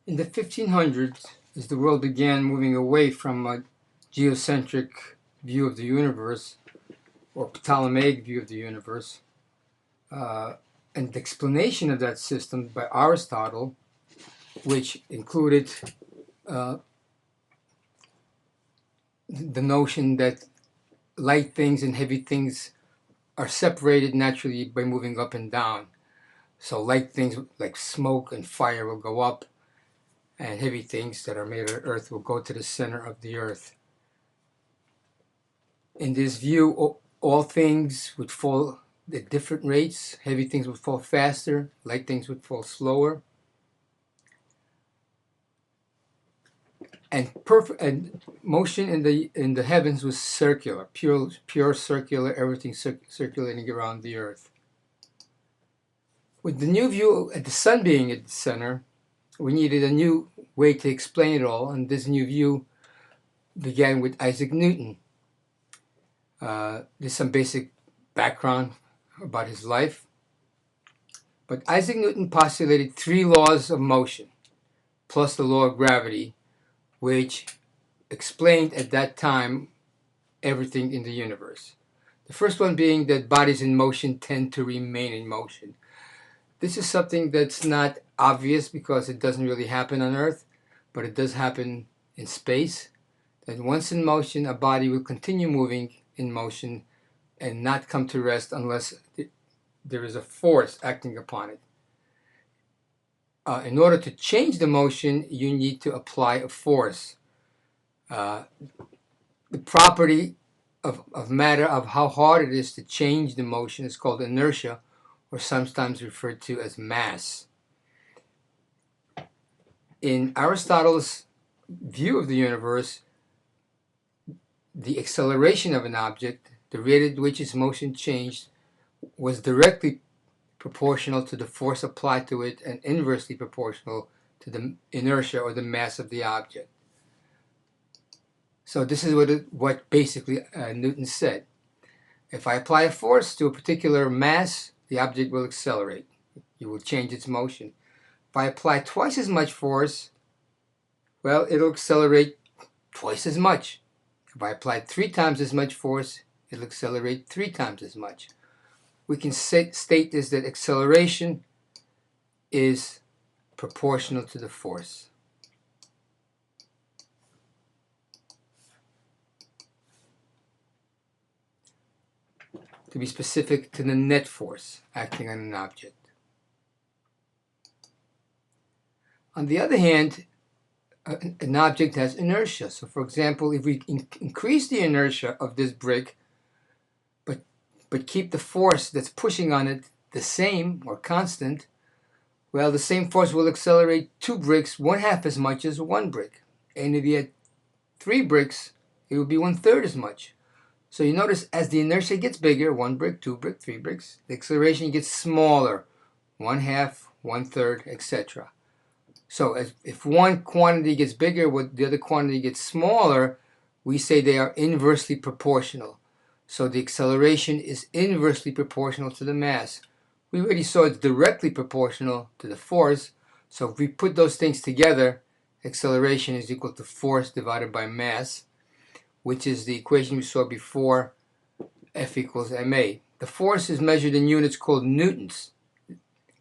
In the 1500s, as the world began moving away from a geocentric view of the universe, or Ptolemaic view of the universe, and the explanation of that system by Aristotle, which included the notion that light things and heavy things are separated naturally by moving up and down. So light things like smoke and fire will go up, and heavy things that are made of earth will go to the center of the earth. In this view, all things would fall at different rates. Heavy things would fall faster, light things would fall slower. And motion in the heavens was circular, pure circular, everything circulating around the earth. With the new view at the sun being at the center, we needed a new way to explain it all, and this new view began with Isaac Newton. There's some basic background about his life. But Isaac Newton postulated 3 laws of motion, plus the law of gravity, which explained at that time everything in the universe. The first one being that bodies in motion tend to remain in motion. This is something that's not obvious because it doesn't really happen on Earth, but it does happen in space. That once in motion, a body will continue moving in motion and not come to rest unless there is a force acting upon it. In order to change the motion, you need to apply a force. The property of matter, of how hard it is to change the motion, is called inertia, or sometimes referred to as mass. In Aristotle's view of the universe, the acceleration of an object, the rate at which its motion changed, was directly proportional to the force applied to it and inversely proportional to the inertia or the mass of the object. So this is what basically Newton said. If I apply a force to a particular mass, the object will accelerate. It will change its motion. If I apply twice as much force, well, it'll accelerate twice as much. If I apply 3 times as much force, it'll accelerate 3 times as much. We can state this, that acceleration is proportional to the force. To be specific, to the net force acting on an object. On the other hand, an object has inertia. So for example, if we increase the inertia of this brick, but keep the force that's pushing on it the same or constant, well, the same force will accelerate 2 bricks 1/2 as much as 1 brick. And if you had 3 bricks, it would be 1/3 as much. So you notice as the inertia gets bigger, 1 brick, 2 brick, 3 bricks, the acceleration gets smaller, 1/2, 1/3, etc. So if one quantity gets bigger, when the other quantity gets smaller, we say they are inversely proportional. So the acceleration is inversely proportional to the mass. We already saw it's directly proportional to the force. So if we put those things together, acceleration is equal to force divided by mass, which is the equation we saw before, F equals ma. The force is measured in units called newtons.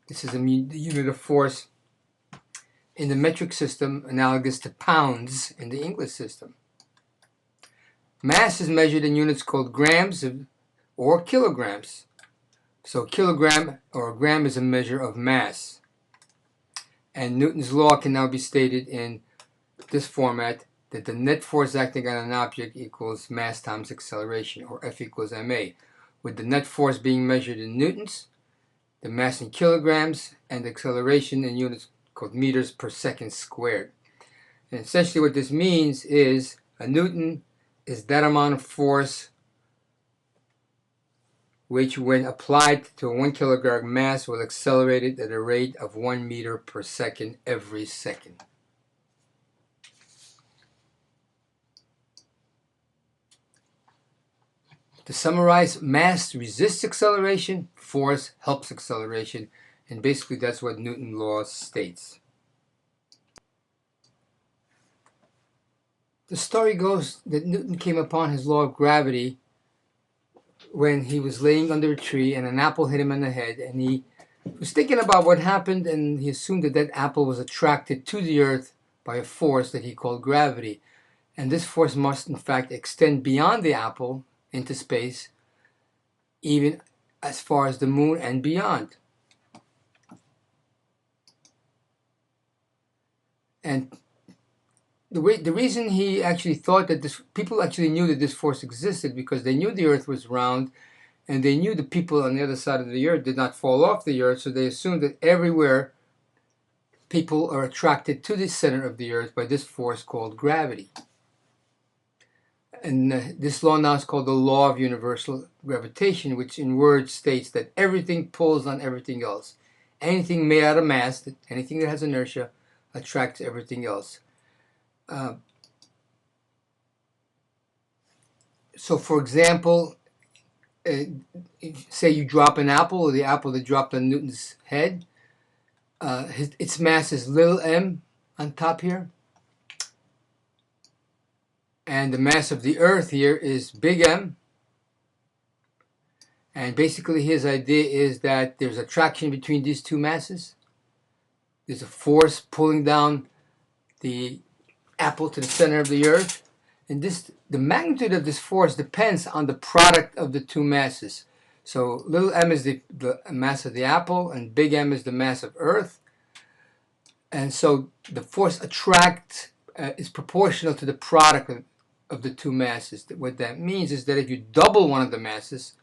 This is the unit of force in the metric system, analogous to pounds in the English system. Mass is measured in units called grams or kilograms. So kilogram or a gram is a measure of mass. And Newton's law can now be stated in this format, that the net force acting on an object equals mass times acceleration, or F equals ma, with the net force being measured in newtons, the mass in kilograms, and the acceleration in units called meters per second squared. And essentially what this means is a newton is that amount of force which, when applied to a 1 kilogram mass, will accelerate it at a rate of 1 meter per second every second. To summarize, mass resists acceleration, force helps acceleration, and basically that's what Newton's law states. The story goes that Newton came upon his law of gravity when he was laying under a tree and an apple hit him on the head, and he was thinking about what happened, and he assumed that that apple was attracted to the earth by a force that he called gravity. And this force must in fact extend beyond the apple into space, even as far as the moon and beyond. And the reason he actually thought that people actually knew that this force existed because they knew the earth was round, and they knew the people on the other side of the earth did not fall off the earth, so they assumed that everywhere people are attracted to the center of the earth by this force called gravity. And this law now is called the law of universal gravitation, which in words states that everything pulls on everything else. Anything made out of mass, anything that has inertia, attracts everything else. So for example, say you drop an apple, or the apple that dropped on Newton's head, its mass is little m on top here. And the mass of the earth here is big M. And basically his idea is that there's attraction between these two masses. There's a force pulling down the apple to the center of the earth. And the magnitude of this force depends on the product of the two masses. So little m is the mass of the apple, and big M is the mass of earth. And so the force attract is proportional to the product of the two masses. What that means is that if you double one of the masses,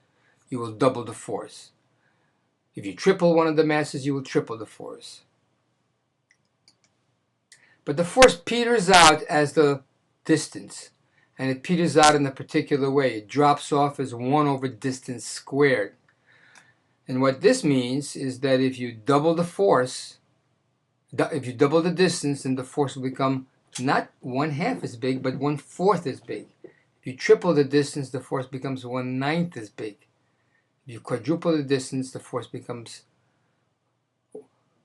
you will double the force. If you triple one of the masses, you will triple the force. But the force peters out as the distance, and it peters out in a particular way. It drops off as 1 over distance squared. And what this means is that if you double the force, if you double the distance, then the force will become not 1/2 as big, but 1/4 as big. If you triple the distance, the force becomes 1/9 as big. If you quadruple the distance, the force becomes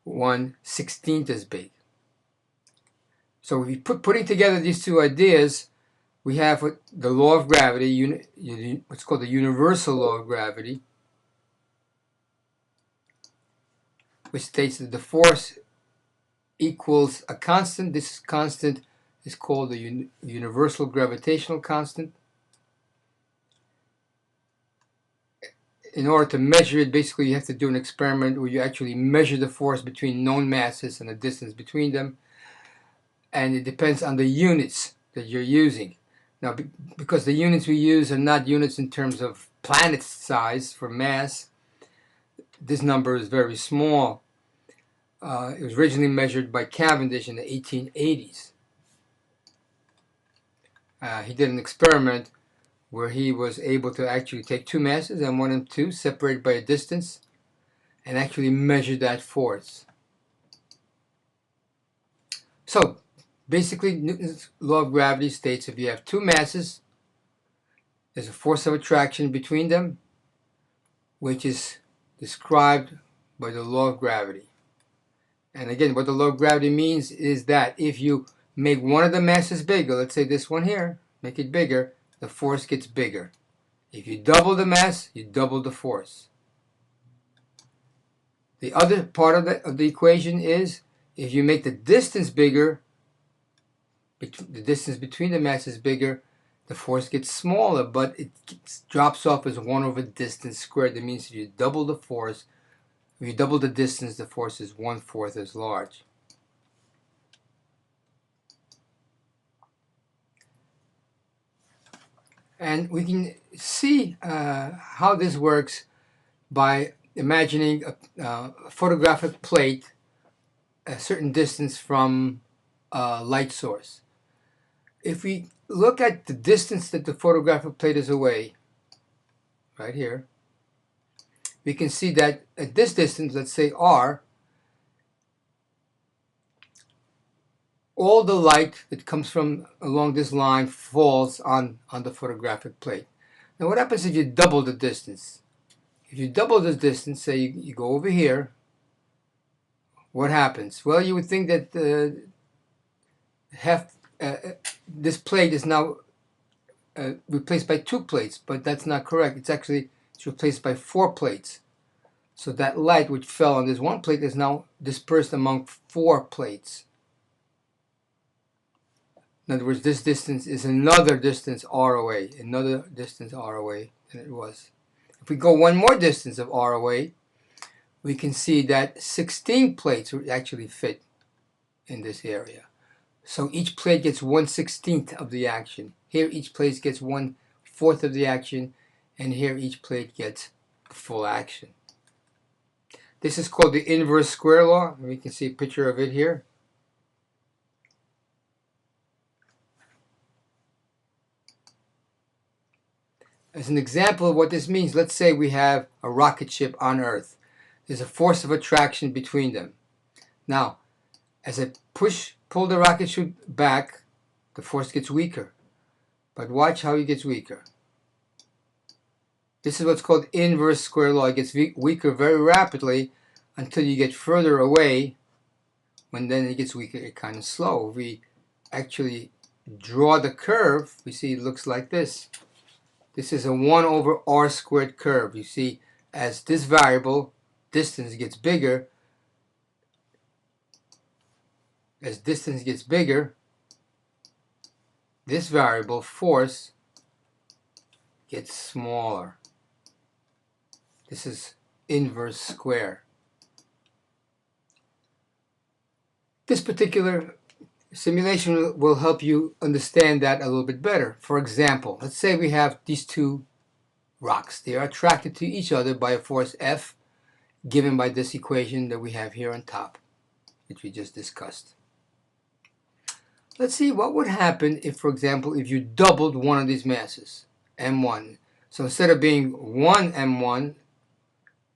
1/16 as big. So if you putting together these two ideas, we have the law of gravity, what's called the universal law of gravity, which states that the force equals a constant. This constant is called the universal gravitational constant. In order to measure it, basically you have to do an experiment where you actually measure the force between known masses and the distance between them. And it depends on the units that you're using. Now, because the units we use are not units in terms of planet size for mass, this number is very small. It was originally measured by Cavendish in the 1880s. He did an experiment where he was able to actually take two masses, M1 and M2, separated by a distance, and actually measure that force. So, basically, Newton's law of gravity states if you have two masses, there's a force of attraction between them, which is described by the law of gravity. And again, what the law of gravity means is that if you make one of the masses bigger, let's say this one here, make it bigger, the force gets bigger. If you double the mass, you double the force. The other part of the equation is if you make the distance bigger, the distance between the masses bigger, the force gets smaller, but it drops off as 1 over distance squared. That means if you double the force, if you double the distance, the force is 1/4 as large. And we can see how this works by imagining a photographic plate a certain distance from a light source. If we look at the distance that the photographic plate is away, right here, we can see that at this distance, let's say r, all the light that comes from along this line falls on the photographic plate. Now what happens if you double the distance? If you double the distance, say you go over here, what happens? Well, you would think that this plate is now replaced by 2 plates, but that's not correct. It's replaced by 4 plates. So that light which fell on this one plate is now dispersed among 4 plates. In other words, this distance is another distance r away, than it was. If we go one more distance of r away, we can see that 16 plates would actually fit in this area. So each plate gets 1/16 of the action. Here each plate gets 1/4 of the action, and here each plate gets the full action. This is called the inverse square law. We can see a picture of it here. As an example of what this means, let's say we have a rocket ship on Earth. There's a force of attraction between them. Now, as I pull the rocket ship back, the force gets weaker. But watch how it gets weaker. This is what's called inverse square law. It gets weaker very rapidly until you get further away, when then it gets weaker kind of slow. If we actually draw the curve, we see it looks like this. This is a 1 over r squared curve. You see, as this variable, distance, gets bigger, this variable, force, gets smaller. This is inverse square. This particular simulation will help you understand that a little bit better. For example, let's say we have these 2 rocks. They are attracted to each other by a force F, given by this equation that we have here on top, which we just discussed. Let's see what would happen if, for example, if you doubled one of these masses, m1. So instead of being 1 m1,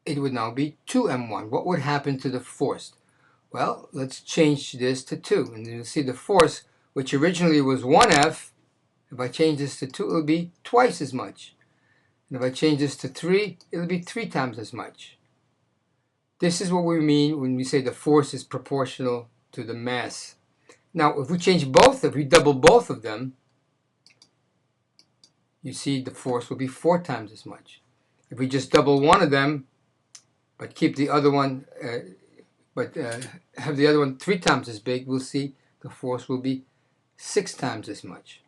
it would now be 2 m1. What would happen to the force? Well, let's change this to 2, and you'll see the force, which originally was 1F, if I change this to 2, it'll be twice as much. And if I change this to 3, it'll be 3 times as much. This is what we mean when we say the force is proportional to the mass. Now, if we double both of them, you see the force will be 4 times as much. If we just double one of them, but keep the other one, have the other one 3 times as big, we'll see the force will be 6 times as much.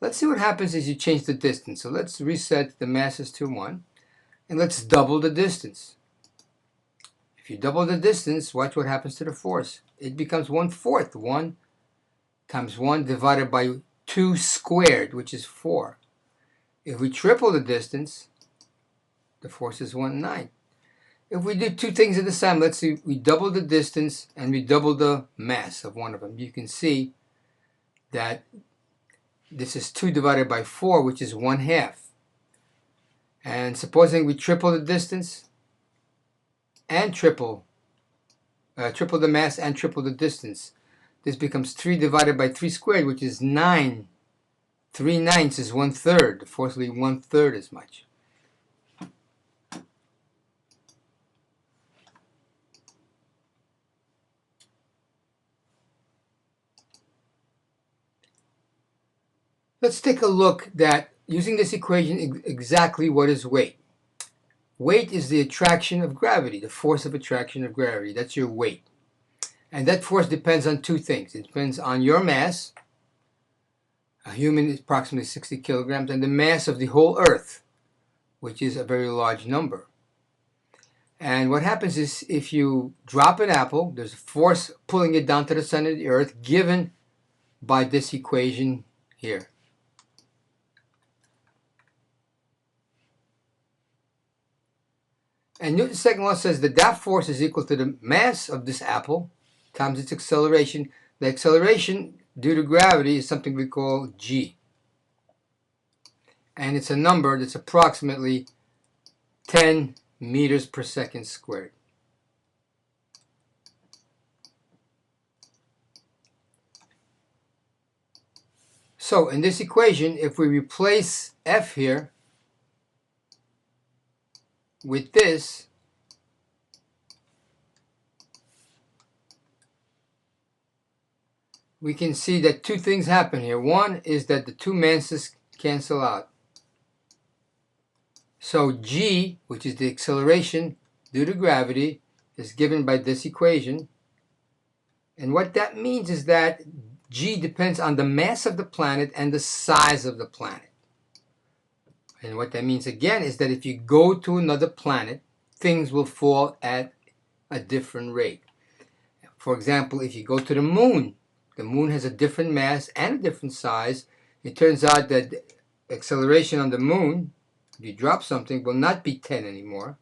Let's see what happens as you change the distance. So let's reset the masses to 1, and let's double the distance. If you double the distance, watch what happens to the force. It becomes 1/4. 1 times 1 divided by 2 squared, which is 4. If we triple the distance, the force is 1/9. If we do 2 things at the same time, let's see, we double the distance and we double the mass of one of them. You can see that this is 2 divided by 4, which is 1/2. And supposing we triple the distance and triple the mass and triple the distance, this becomes 3 divided by 3 squared, which is 9. 3/9 is 1/3. The force will be 1/3 as much. Let's take a look at, using this equation, exactly what is weight. Weight is the attraction of gravity, the force of attraction of gravity. That's your weight. And that force depends on 2 things. It depends on your mass. A human is approximately 60 kilograms, and the mass of the whole Earth, which is a very large number. And what happens is, if you drop an apple, there's a force pulling it down to the center of the Earth, given by this equation here. And Newton's second law says that that force is equal to the mass of this apple times its acceleration. The acceleration due to gravity is something we call g. And it's a number that's approximately 10 meters per second squared. So in this equation, if we replace F here with this, we can see that two things happen here. One is that the two masses cancel out. So g, which is the acceleration due to gravity, is given by this equation. And what that means is that g depends on the mass of the planet and the size of the planet. And what that means again is that if you go to another planet, things will fall at a different rate. For example, if you go to the moon has a different mass and a different size. It turns out that the acceleration on the moon, if you drop something, will not be 10 anymore,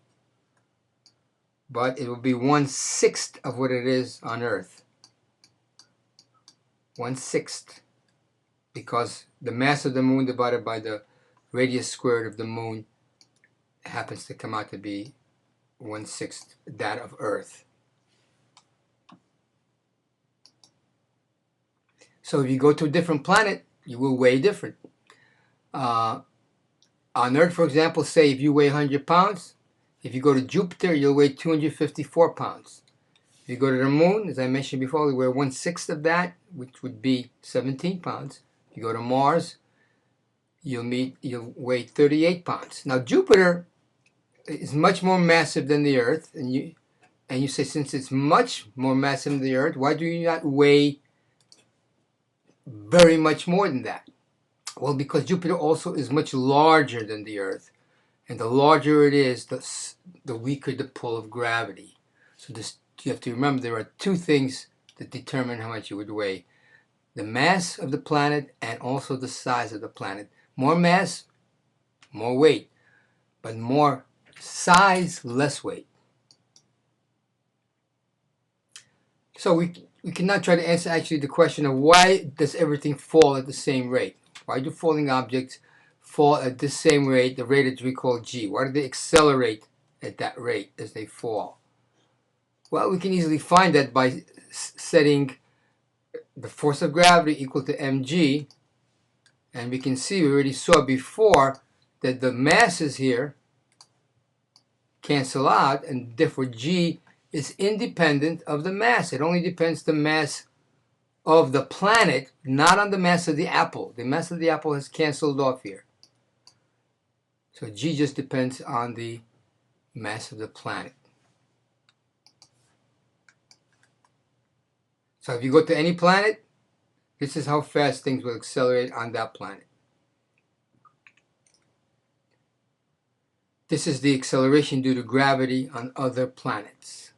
but it will be 1/6 of what it is on Earth. 1/6, because the mass of the moon divided by the radius squared of the moon happens to come out to be 1/6 that of Earth. So if you go to a different planet, you will weigh different. On Earth, for example, say if you weigh 100 pounds, if you go to Jupiter, you'll weigh 254 pounds. If you go to the moon, as I mentioned before, you weigh 1/6 of that, which would be 17 pounds. If you go to Mars, you'll weigh 38 pounds. Now Jupiter is much more massive than the Earth, and you say, since it's much more massive than the Earth, why do you not weigh very much more than that? Well, because Jupiter also is much larger than the Earth, and the larger it is, the weaker the pull of gravity. So you have to remember there are two things that determine how much you would weigh: the mass of the planet and also the size of the planet. More mass, more weight, but more size, less weight. So we cannot try to answer actually the question of why does everything fall at the same rate? Why do falling objects fall at the same rate, the rate that we call g? Why do they accelerate at that rate as they fall? Well, we can easily find that by setting the force of gravity equal to mg, and we can see, we already saw before, that the masses here cancel out, and therefore g is independent of the mass. It only depends the mass of the planet, not on the mass of the apple. The mass of the apple has canceled off here. So g just depends on the mass of the planet. So if you go to any planet, this is how fast things will accelerate on that planet. This is the acceleration due to gravity on other planets.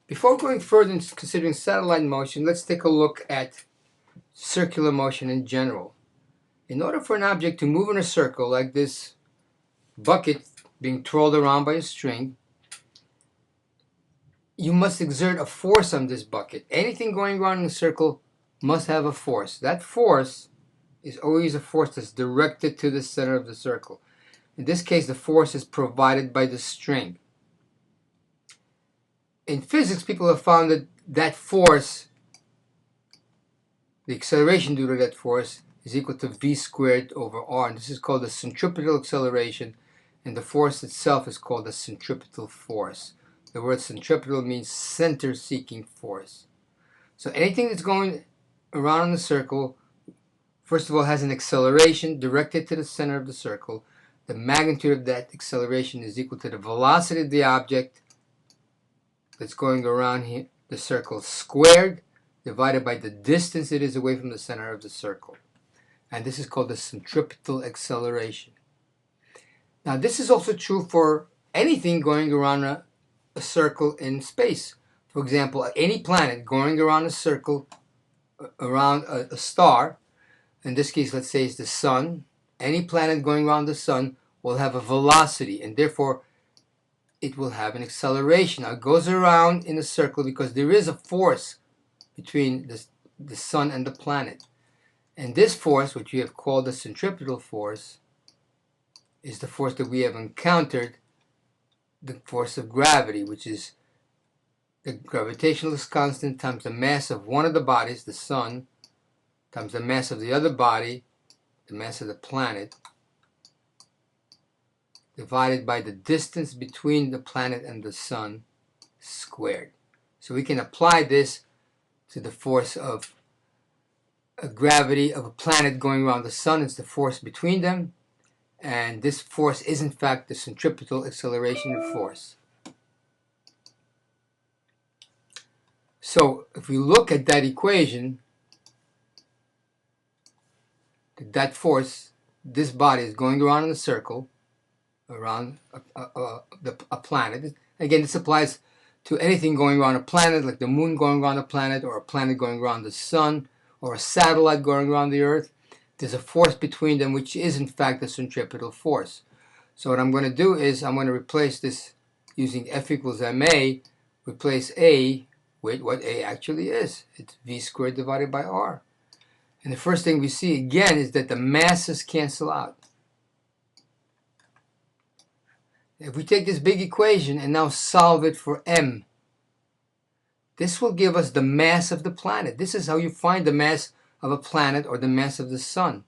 Before going further in considering satellite motion, let's take a look at circular motion in general. In order for an object to move in a circle, like this bucket being twirled around by a string, you must exert a force on this bucket. Anything going around in a circle must have a force. That force is always a force that's directed to the center of the circle. In this case, the force is provided by the string. In physics, people have found that that force, the acceleration due to that force, is equal to v squared over r. And this is called the centripetal acceleration, and the force itself is called the centripetal force. The word centripetal means center-seeking force. So anything that's going around in the circle, first of all, has an acceleration directed to the center of the circle. The magnitude of that acceleration is equal to the velocity of the object that's going around here, the circle, squared, divided by the distance it is away from the center of the circle. And this is called the centripetal acceleration. Now, this is also true for anything going around a circle in space. For example, any planet going around a circle around a star, in this case, let's say it's the sun, any planet going around the sun will have a velocity, and therefore it will have an acceleration. Now, it goes around in a circle because there is a force between the sun and the planet. And this force, which we have called the centripetal force, is the force that we have encountered, the force of gravity, which is the gravitational constant times the mass of one of the bodies, the sun, times the mass of the other body, the mass of the planet, divided by the distance between the planet and the sun squared. So we can apply this to the force of a gravity of a planet going around the sun. It's the force between them. And this force is in fact the centripetal acceleration force. So if we look at that equation, that force, this body is going around in a circle around a planet. Again, this applies to anything going around a planet, like the moon going around a planet, or a planet going around the sun, or a satellite going around the Earth. There's a force between them, which is in fact the centripetal force. So what I'm going to do is I'm going to replace this using F equals ma, replace A with what A actually is. It's V squared divided by R. And the first thing we see again is that the masses cancel out. If we take this big equation and now solve it for m, this will give us the mass of the planet. This is how you find the mass of a planet or the mass of the sun.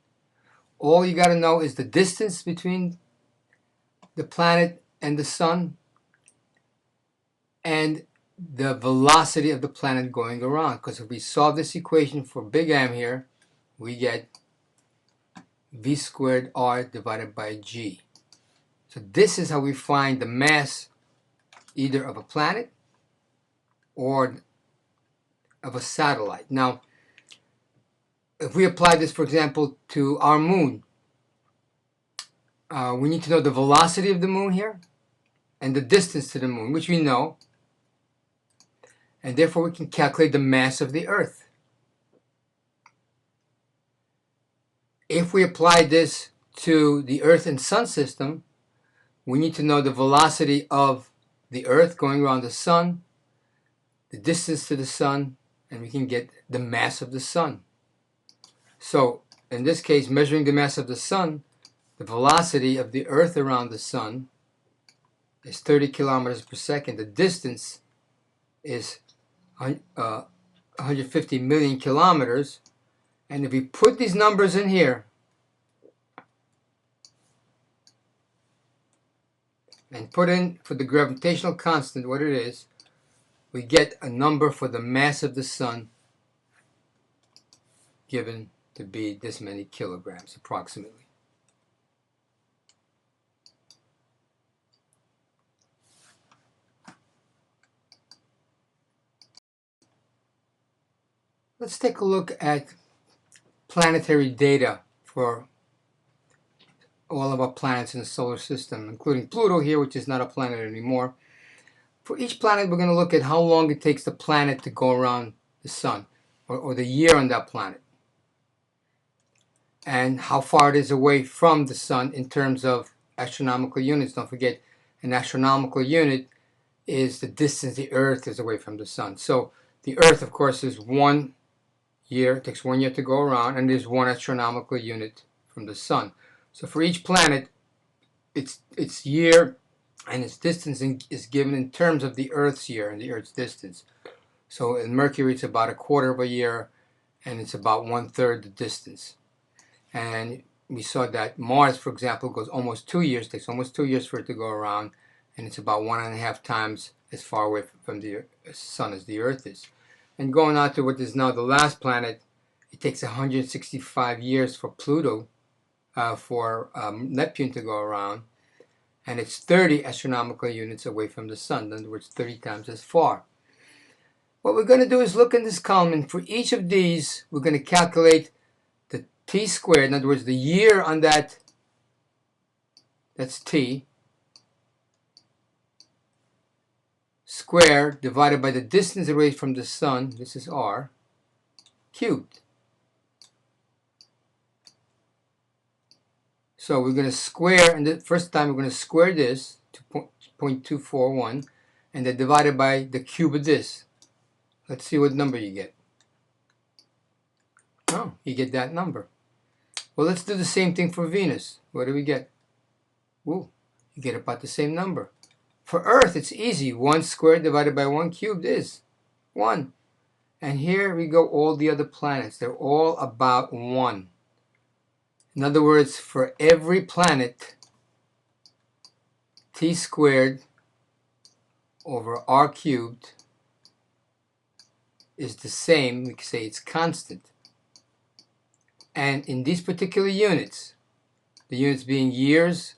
All you got to know is the distance between the planet and the sun and the velocity of the planet going around. Because if we solve this equation for big M here, we get V squared R divided by G. So this is how we find the mass either of a planet or of a satellite. Now, if we apply this, for example, to our moon, we need to know the velocity of the moon here and the distance to the moon, which we know. And therefore, we can calculate the mass of the Earth. If we apply this to the Earth and Sun system, we need to know the velocity of the Earth going around the Sun, the distance to the Sun, and we can get the mass of the Sun. So, in this case, measuring the mass of the Sun, the velocity of the Earth around the Sun is 30 kilometers per second. The distance is 150 million kilometers. And if we put these numbers in here, and put in for the gravitational constant what it is, we get a number for the mass of the sun given to be this many kilograms approximately. Let's take a look at planetary data for all of our planets in the solar system, including Pluto here, which is not a planet anymore. For each planet, we're going to look at how long it takes the planet to go around the sun, or the year on that planet, and how far it is away from the sun in terms of astronomical units. Don't forget, an astronomical unit is the distance the Earth is away from the sun. So the Earth, of course, is 1 year. It takes 1 year to go around, and there's 1 astronomical unit from the sun. So for each planet, its year and its distance is given in terms of the Earth's year and the Earth's distance. So in Mercury, it's about 1/4 of a year, and it's about 1/3 the distance. And we saw that Mars, for example, goes almost 2 years. It takes almost 2 years for it to go around, and it's about 1.5 times as far away from the sun as the Earth is. And going on to what is now the last planet, it takes 165 years for Pluto, for Neptune to go around, and it's 30 astronomical units away from the sun. In other words, 30 times as far. What we're going to do is look in this column, and for each of these, we're going to calculate the t squared. In other words, the year on that's t, squared divided by the distance away from the sun, this is r, cubed. So we're going to square, and the first time we're going to square this to 0.241, and then divide it by the cube of this. Let's see what number you get. Oh, you get that number. Well, let's do the same thing for Venus. What do we get? Ooh, you get about the same number. For Earth, it's easy. 1 squared divided by 1 cubed is 1. And here we go, all the other planets. They're all about 1. In other words, for every planet, t squared over r cubed is the same. We can say it's constant. And in these particular units, the units being years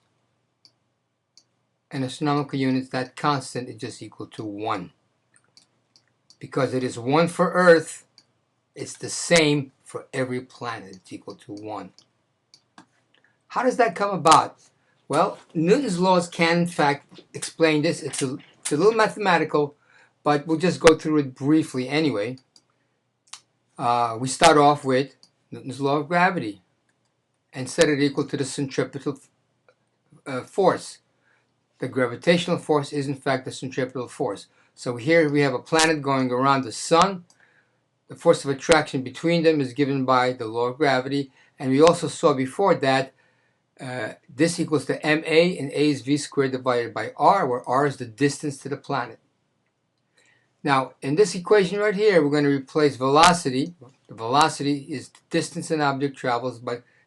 and astronomical units, that constant is just equal to 1. Because it is 1 for Earth, it's the same for every planet. It's equal to 1. How does that come about? Well, Newton's laws can, in fact, explain this. It's a little mathematical, but we'll just go through it briefly anyway. We start off with Newton's law of gravity and set it equal to the centripetal force. The gravitational force is, in fact, the centripetal force. So here we have a planet going around the sun. The force of attraction between them is given by the law of gravity. And we also saw before that this equals to ma, and a is v squared divided by r, where r is the distance to the planet. Now, in this equation right here, we're going to replace velocity. The velocity is the distance an object travels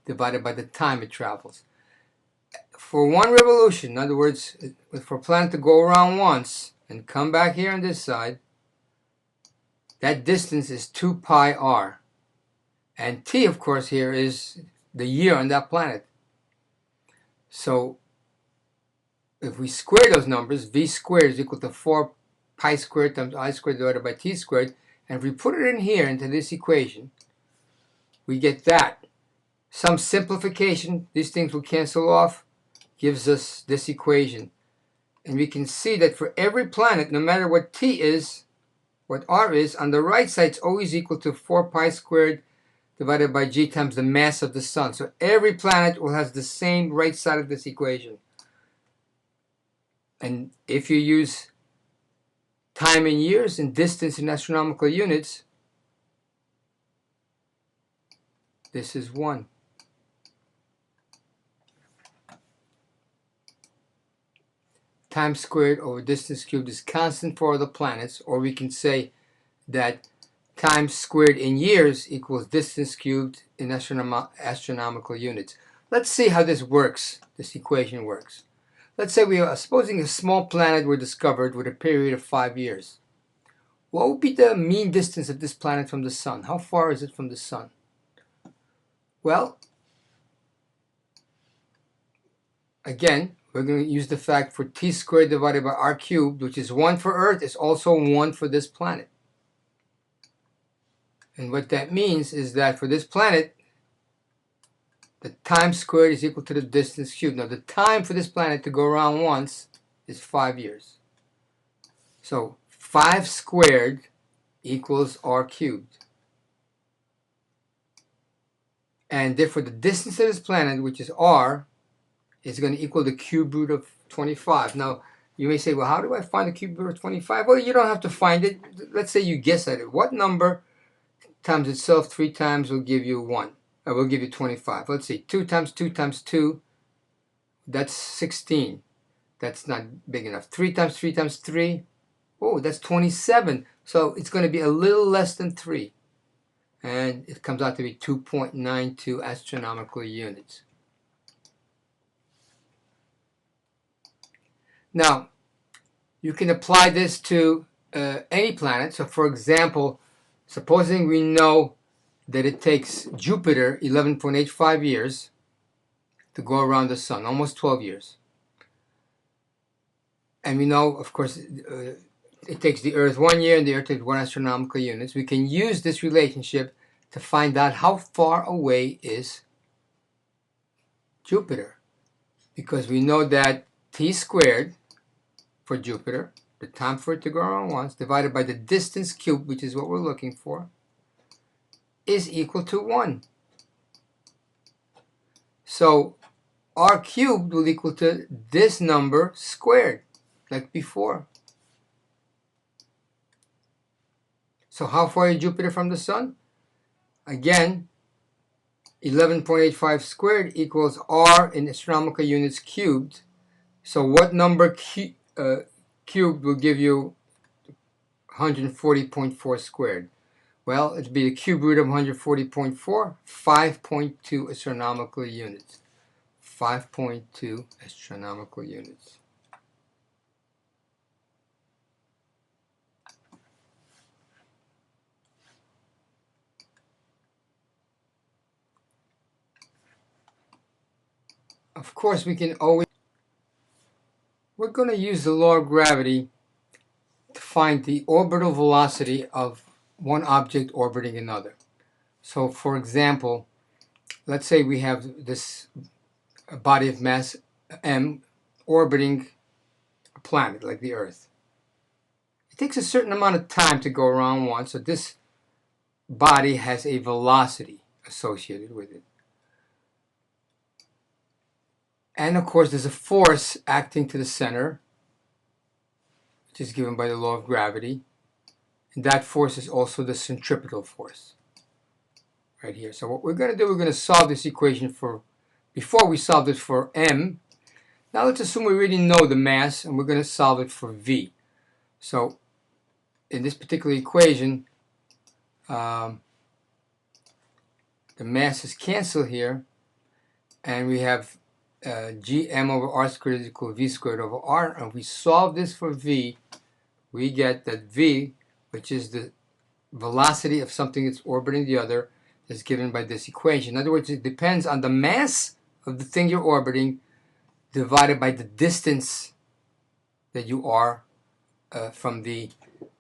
divided by the time it travels. For one revolution, in other words, for a planet to go around once and come back here on this side, that distance is 2 pi r. And t, of course, here is the year on that planet. So if we square those numbers, v squared is equal to 4 pi squared times I squared divided by t squared. And if we put it in here into this equation, we get that. Some simplification, these things will cancel off, gives us this equation. And we can see that for every planet, no matter what t is, what r is, on the right side it's always equal to 4 pi squared divided by g times the mass of the sun. So every planet will have the same right side of this equation. And if you use time in years and distance in astronomical units, this is 1. Time squared over distance cubed is constant for all the planets, or we can say that time squared in years equals distance cubed in astronomical units. Let's see how this works, this equation works. Let's say supposing a small planet were discovered with a period of 5 years. What would be the mean distance of this planet from the sun? How far is it from the sun? Well, again, we're going to use the fact for t squared divided by r cubed, which is 1 for Earth, is also 1 for this planet. And what that means is that for this planet, the time squared is equal to the distance cubed. Now, the time for this planet to go around once is 5 years. So 5 squared equals r cubed. And therefore, the distance of this planet, which is r, is going to equal the cube root of 25. Now, you may say, well, how do I find the cube root of 25? Well, you don't have to find it. Let's say you guess at it. What number times itself 3 times will give you 1? Will give you 25. Let's see, 2 times 2 times 2, that's 16. That's not big enough. 3 times 3 times 3, oh, that's 27. So it's going to be a little less than 3. And it comes out to be 2.92 astronomical units. Now, you can apply this to any planet. So, for example, supposing we know that it takes Jupiter 11.85 years to go around the sun, almost 12 years. And we know, of course, it takes the Earth 1 year and the Earth takes 1 astronomical units. We can use this relationship to find out how far away is Jupiter. Because we know that t squared for Jupiter, the time for it to go around once, divided by the distance cubed, which is what we're looking for, is equal to 1. So r cubed will equal to this number squared, like before. So how far is Jupiter from the sun? Again, 11.85 squared equals r in astronomical units cubed. So what number cubed will give you 140.4 squared? Well, it'd be the cube root of 140.4, 5.2 astronomical units. 5.2 astronomical units. of course, we're going to use the law of gravity to find the orbital velocity of one object orbiting another. So, for example, let's say we have this body of mass m orbiting a planet like the Earth. It takes a certain amount of time to go around one, so this body has a velocity associated with it. And of course, there's a force acting to the center, which is given by the law of gravity. And that force is also the centripetal force right here. So what we're going to do, we're going to solve this equation for, before we solve it for m, now let's assume we already know the mass, and we're going to solve it for v. So in this particular equation, the mass is canceled here, and we have gm over r squared is equal to v squared over r. And if we solve this for v, we get that v, which is the velocity of something that's orbiting the other, is given by this equation. In other words, it depends on the mass of the thing you're orbiting divided by the distance that you are from the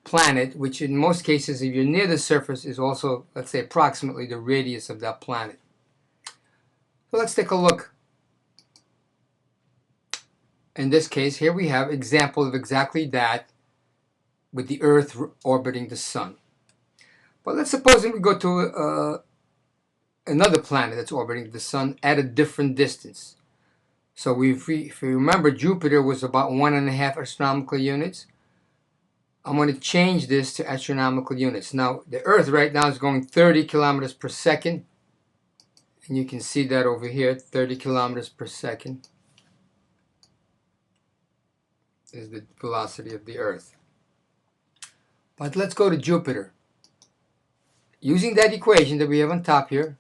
planet, which in most cases, if you're near the surface, is also, let's say, approximately the radius of that planet. So let's take a look. In this case, here we have an example of exactly that with the Earth orbiting the Sun. But let's suppose we go to another planet that's orbiting the Sun at a different distance. So if you remember, Jupiter was about 1.5 astronomical units. I'm going to change this to astronomical units. Now, the Earth right now is going 30 kilometers per second. And you can see that over here, 30 kilometers per second is the velocity of the Earth. But let's go to Jupiter. Using that equation that we have on top here,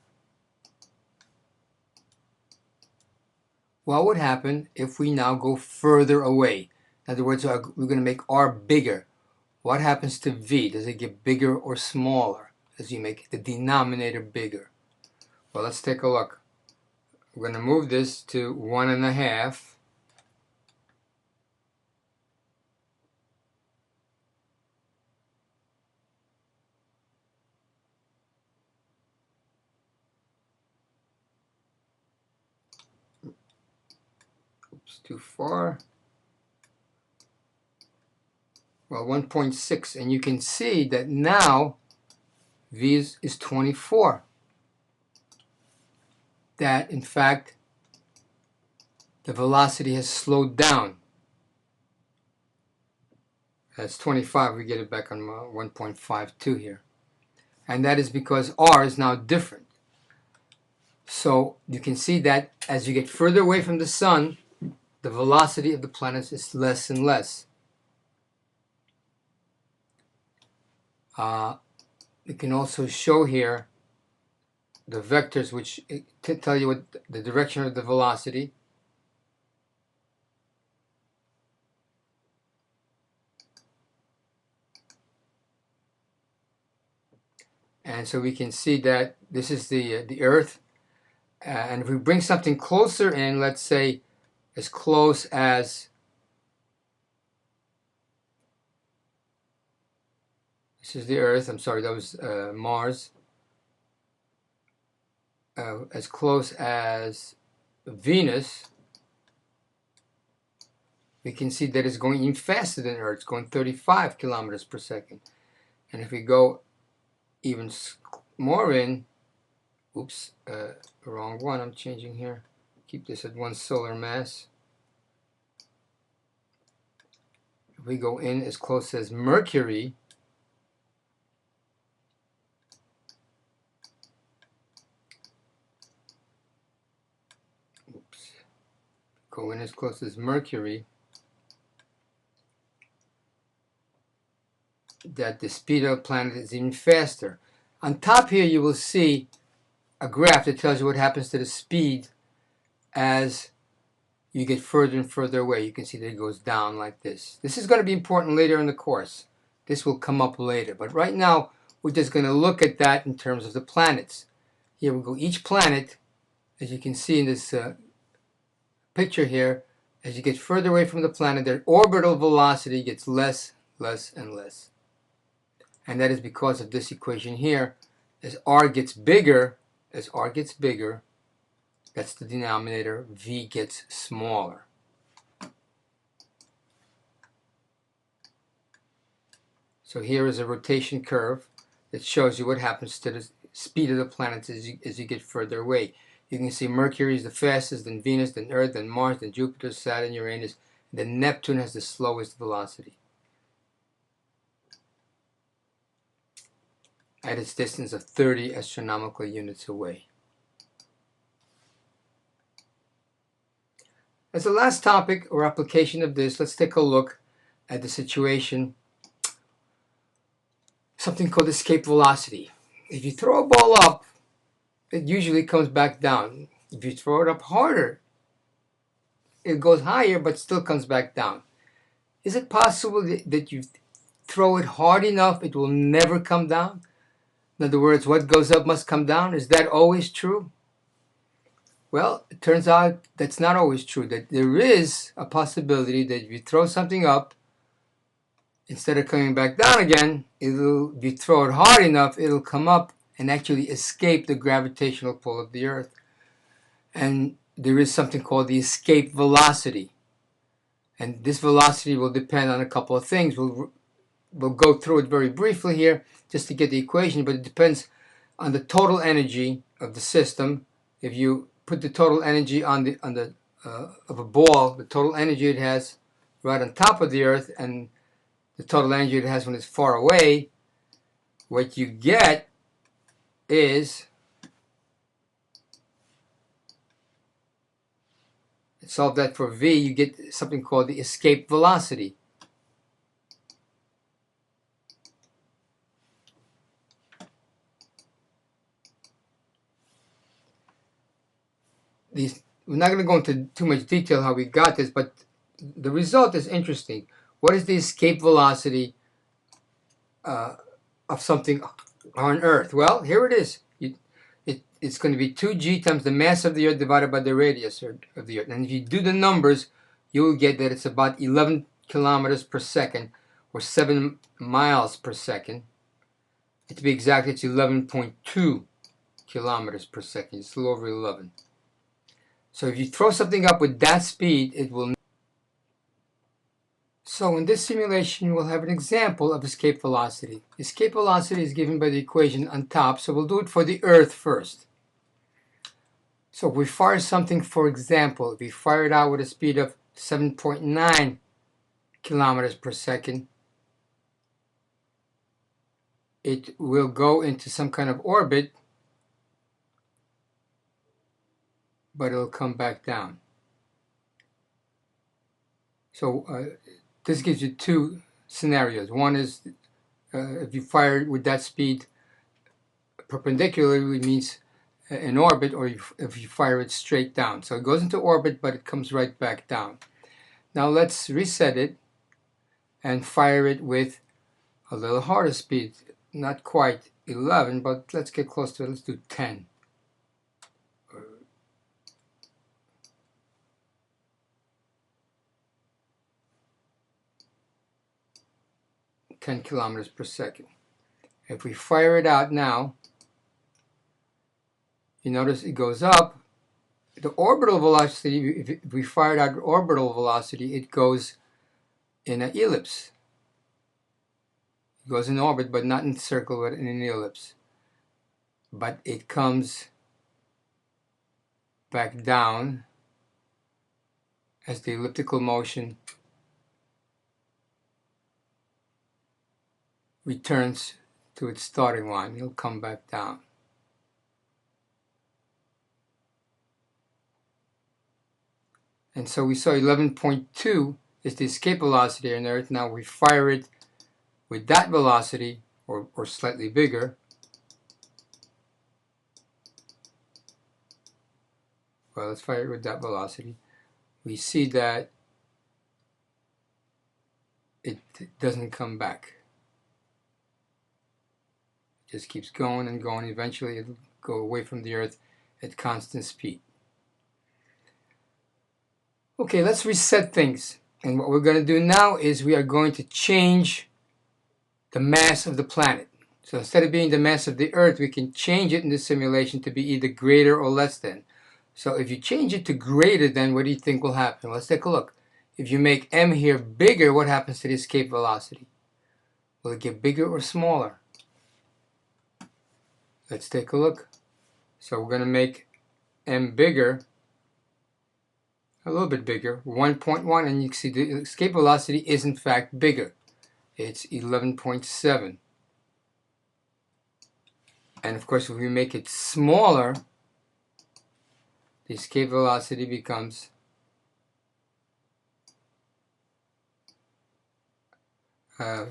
what would happen if we now go further away? In other words, we're going to make r bigger. What happens to v? Does it get bigger or smaller as you make the denominator bigger? Well, let's take a look. We're going to move this to 1.5. Oops, too far. Well, 1.6, and you can see that now v is 24. That, in fact, the velocity has slowed down. That's 25. We get it back on 1.52 here. And that is because r is now different. So you can see that as you get further away from the Sun, the velocity of the planets is less and less. You can also show here the vectors which tell you what the direction of the velocity. And so we can see that this is the Earth. And if we bring something closer in, let's say as close as this is the Earth, I'm sorry, that was Mars, as close as Venus, we can see that it's going even faster than Earth. It's going 35 kilometers per second. And if we go even more in, oops, wrong one, I'm changing here. Keep this at 1 solar mass. If we go in as close as Mercury, go in as close as Mercury, that the speed of the planet is even faster. On top here you will see a graph that tells you what happens to the speed as you get further and further away. You can see that it goes down like this. This is going to be important later in the course. This will come up later. But right now we're just going to look at that in terms of the planets. Here we go. Each planet, as you can see in this picture here, as you get further away from the planet, their orbital velocity gets less, less, and less. And that is because of this equation here. As r gets bigger, that's the denominator, v gets smaller. So here is a rotation curve that shows you what happens to the speed of the planets as you get further away. You can see Mercury is the fastest, then Venus, then Earth, then Mars, then Jupiter, Saturn, Uranus, then Neptune has the slowest velocity at its distance of 30 astronomical units away. As the last topic or application of this, let's take a look at the situation, something called escape velocity. If you throw a ball up, it usually comes back down. If you throw it up harder, it goes higher but still comes back down. Is it possible that you throw it hard enough, it will never come down? In other words, what goes up must come down. Is that always true? Well, it turns out that's not always true, that there is a possibility that if you throw something up, instead of coming back down again, if you throw it hard enough, it'll come up and actually escape the gravitational pull of the Earth. And there is something called the escape velocity. And this velocity will depend on a couple of things. We'll go through it very briefly here just to get the equation, but it depends on the total energy of the system. If you put the total energy of a ball, the total energy it has right on top of the Earth, and the total energy it has when it's far away, what you get is, solve that for v, you get something called the escape velocity. We're not going to go into too much detail how we got this, but the result is interesting. What is the escape velocity of something on Earth? Well, here it is. It's going to be 2g times the mass of the Earth divided by the radius of the Earth. And if you do the numbers, you will get that it's about 11 kilometers per second, or 7 miles per second. To be exact, it's 11.2 kilometers per second. It's a little over 11. So if you throw something up with that speed, it will. So in this simulation, we'll have an example of escape velocity. Escape velocity is given by the equation on top, so we'll do it for the Earth first. So if we fire something, for example, if we fire it out with a speed of 7.9 kilometers per second, it will go into some kind of orbit, but it'll come back down. So this gives you two scenarios. One is if you fire it with that speed perpendicularly, it means in orbit, or if you fire it straight down. So it goes into orbit, but it comes right back down. Now let's reset it and fire it with a little harder speed. Not quite 11, but let's get close to it. Let's do 10. 10 kilometers per second. If we fire it out now, you notice it goes up. The orbital velocity, if we fire it out orbital velocity, it goes in an ellipse. It goes in orbit, but not in a circle, but in an ellipse. But it comes back down as the elliptical motion returns to its starting line. It'll come back down. And so we saw 11.2 is the escape velocity on Earth. Now we fire it with that velocity, or slightly bigger. Well, let's fire it with that velocity. We see that it doesn't come back. It just keeps going and going. Eventually it'll go away from the Earth at constant speed. Okay, let's reset things. And what we're going to do now is we are going to change the mass of the planet. So instead of being the mass of the Earth, we can change it in the simulation to be either greater or less than. So if you change it to greater than, what do you think will happen? Let's take a look. If you make m here bigger, what happens to the escape velocity? Will it get bigger or smaller? Let's take a look. So we're going to make m bigger, a little bit bigger, 1.1, and you can see the escape velocity is in fact bigger. It's 11.7. And of course, if we make it smaller, the escape velocity becomes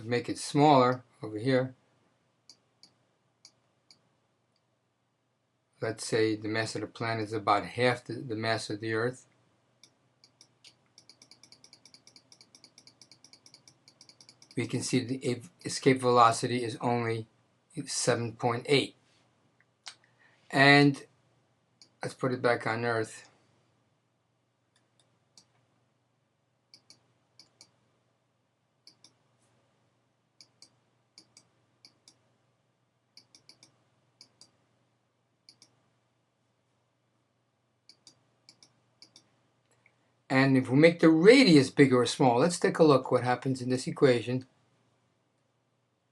make it smaller over here. Let's say the mass of the planet is about half the mass of the Earth. We can see the escape velocity is only 7.8. And let's put it back on Earth. And if we make the radius bigger or smaller, let's take a look what happens in this equation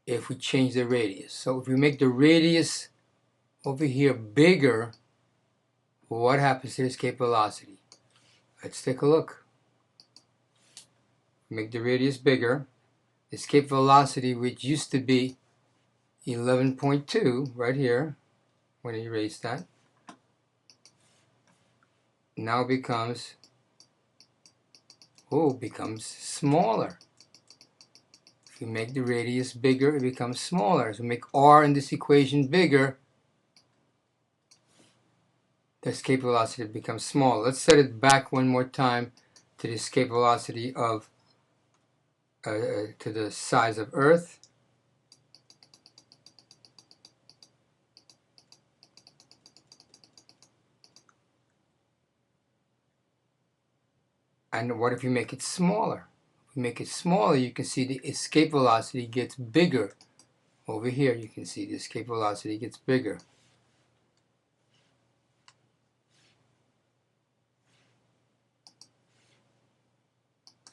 if we change the radius. So if we make the radius over here bigger, what happens to the escape velocity? Let's take a look. Make the radius bigger. Escape velocity, which used to be 11.2 right here, when you erase that, now becomes smaller. If you make the radius bigger, it becomes smaller. So make r in this equation bigger, the escape velocity becomes smaller. Let's set it back one more time to the escape velocity of to the size of Earth. And what if you make it smaller? If you make it smaller, you can see the escape velocity gets bigger. Over here, you can see the escape velocity gets bigger.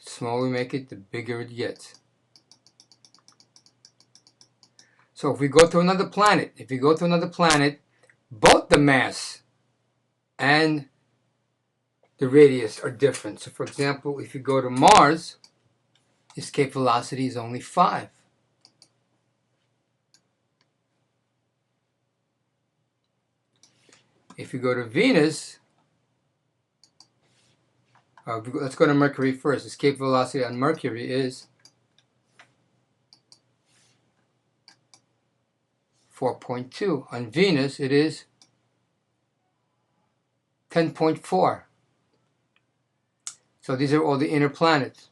The smaller we make it, the bigger it gets. So if we go to another planet, both the mass and the radius are different. So for example, if you go to Mars, escape velocity is only 5. If you go to Venus, let's go to Mercury first. Escape velocity on Mercury is 4.2. On Venus, it is 10.4. So these are all the inner planets.